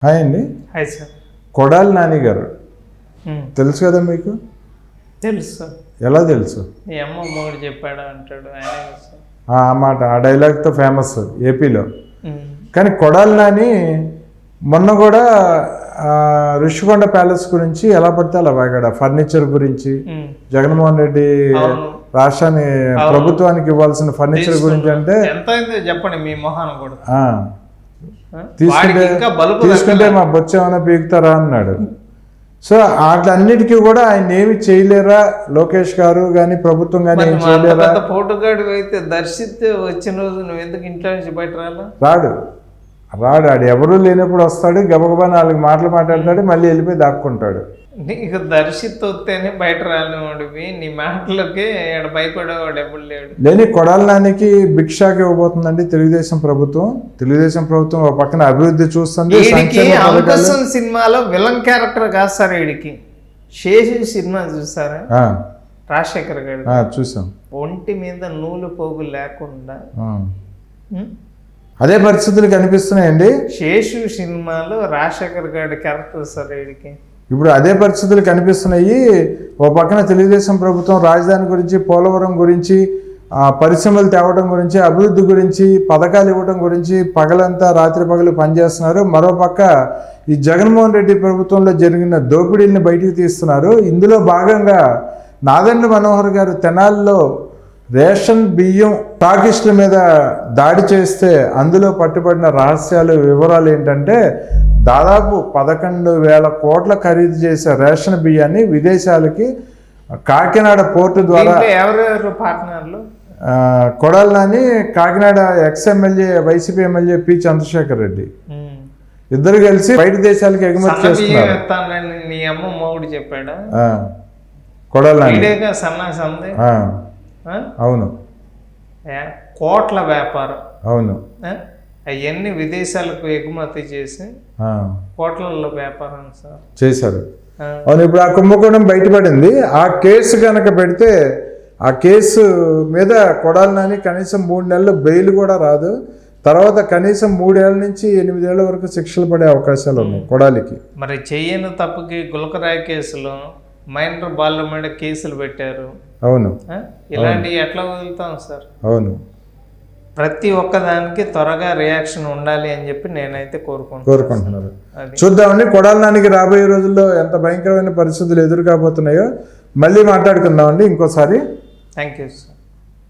Hi అండి. Hi sir. Kodali Nani గారు తెలుసు కదా మీకు? తెలుసు సార్. ఎలా తెలుసు? మీ అమ్మ మొగుడు చెప్పాడు అంటాడు ఆయన సార్. ఆ మాట ఆ డైలాగ్తో ఫేమస్ ఏపీలో. కానీ కొడాలి నాని మొన్న కూడా ఋషికొండ ప్యాలెస్ గురించి ఎలా పడితే అలా వాగాడు. ఫర్నిచర్ గురించి, జగన్మోహన్ రెడ్డి రాష్ట్రాన్ని ప్రభుత్వానికి ఇవ్వాల్సిన ఫర్నిచర్ గురించి అంటే ఎంత చెప్పండి మీ మొహాన్ని కూడా తీసుకుంటే మా బొచ్చ ఏమైనా పీకుతారా అన్నాడు. సో వాటన్నిటికీ కూడా ఆయన ఏమి చేయలేరా లోకేష్ గారు కానీ ప్రభుత్వం కానీ ఏం చేయలేరా? ఫోటోగాడు అయితే దర్శిస్తే వచ్చిన రోజు నువ్వు ఎందుకు ఇంట్లో నుంచి బయట రాడు ఆడు ఎవరూ లేనప్పుడు వస్తాడు, గబగబా 4 మాటలు మాట్లాడతాడు, మళ్ళీ వెళ్ళిపోయి దాక్కుంటాడు. నీకు దర్శిత్ వస్తేనే బయట రానివాడివి, నీ మాటలకి భయపడేవాడు ఎప్పుడు లేడు. లేని కొడాలి నానికి బిక్షాకి ఇవ్వబోతుందండి తెలుగుదేశం ప్రభుత్వం. తెలుగుదేశం ప్రభుత్వం ఒక పక్కన అభివృద్ధి చూస్తుంది. సినిమాలో విలన్ క్యారెక్టర్ కాదు సార్ వీడికి. శేషు సినిమా చూసారా? రాజశేఖర్ గారు చూసాం. ఒంటి మీద నూలు పోగు లేకుండా అదే పరిస్థితులు కనిపిస్తున్నాయండి. శేషు సినిమాలో రాజశేఖర్ గారి క్యారెక్టర్ సార్ వీడికి. ఇప్పుడు అదే పరిస్థితులు కనిపిస్తున్నాయి. ఓ పక్కన తెలుగుదేశం ప్రభుత్వం రాజధాని గురించి, పోలవరం గురించి, పరిశ్రమలు తేవడం గురించి, అభివృద్ధి గురించి, పథకాలు ఇవ్వడం గురించి పగలంతా రాత్రి పగలు పనిచేస్తున్నారు. మరోపక్క ఈ జగన్మోహన్ రెడ్డి ప్రభుత్వంలో జరిగిన దోపిడీల్ని బయటికి తీస్తున్నారు. ఇందులో భాగంగా నాదెండ్ల మనోహర్ గారు తెనాలిలో రేషన్ బియ్యం టాకిస్టుల మీద దాడి చేస్తే అందులో పట్టుబడిన రహస్యాలు, వివరాలు ఏంటంటే దాదాపు 11,000 కోట్ల ఖరీదు చేసే రేషన్ బియ్యాన్ని విదేశాలకి కాకినాడ పోర్టు ద్వారా ఎవరెవరు పార్ట్నర్లు? Kodali Nani, Kakinada MLA YCP MLA P Chandrasekhar Reddy ఇద్దరు కలిసి బయట దేశాలకి ఎగుమతి చేస్తున్నారు. నీ అమ్మ మొగుడు చెప్పాడా? కొడాలి నాని అవును, కోట్ల వ్యాపారం. అవును, అవన్నీ విదేశాలకు ఎగుమతి చేసి కోట్లలో వ్యాపారం సార్ చేశారు. అవును, ఇప్పుడు ఆ కుంభకోణం బయటపడింది. ఆ కేసు కనుక పెడితే ఆ కేసు మీద కొడాలి నాని కనీసం 3 నెలలు బెయిల్ కూడా రాదు. తర్వాత కనీసం 3 ఏళ్ల నుంచి 8 ఏళ్ల వరకు శిక్షలు పడే అవకాశాలు ఉన్నాయి కొడాలికి. మరి చెయ్యని తప్పుకి గులకరాయి కేసులో మైనర్ బాల మీద కేసులు పెట్టారు. అవును, ఇలాంటివి ఎట్లా వదులుతాం సార్? అవును, ప్రతి ఒక్కదానికి త్వరగా రియాక్షన్ ఉండాలి అని చెప్పి నేనైతే కోరుకుంటున్నారు. చూద్దామండి కొడాలి నానికి రాబోయే రోజుల్లో ఎంత భయంకరమైన పరిస్థితులు ఎదురు కాబోతున్నాయో మళ్ళీ మాట్లాడుకుందామండి ఇంకోసారి. Thank you sir.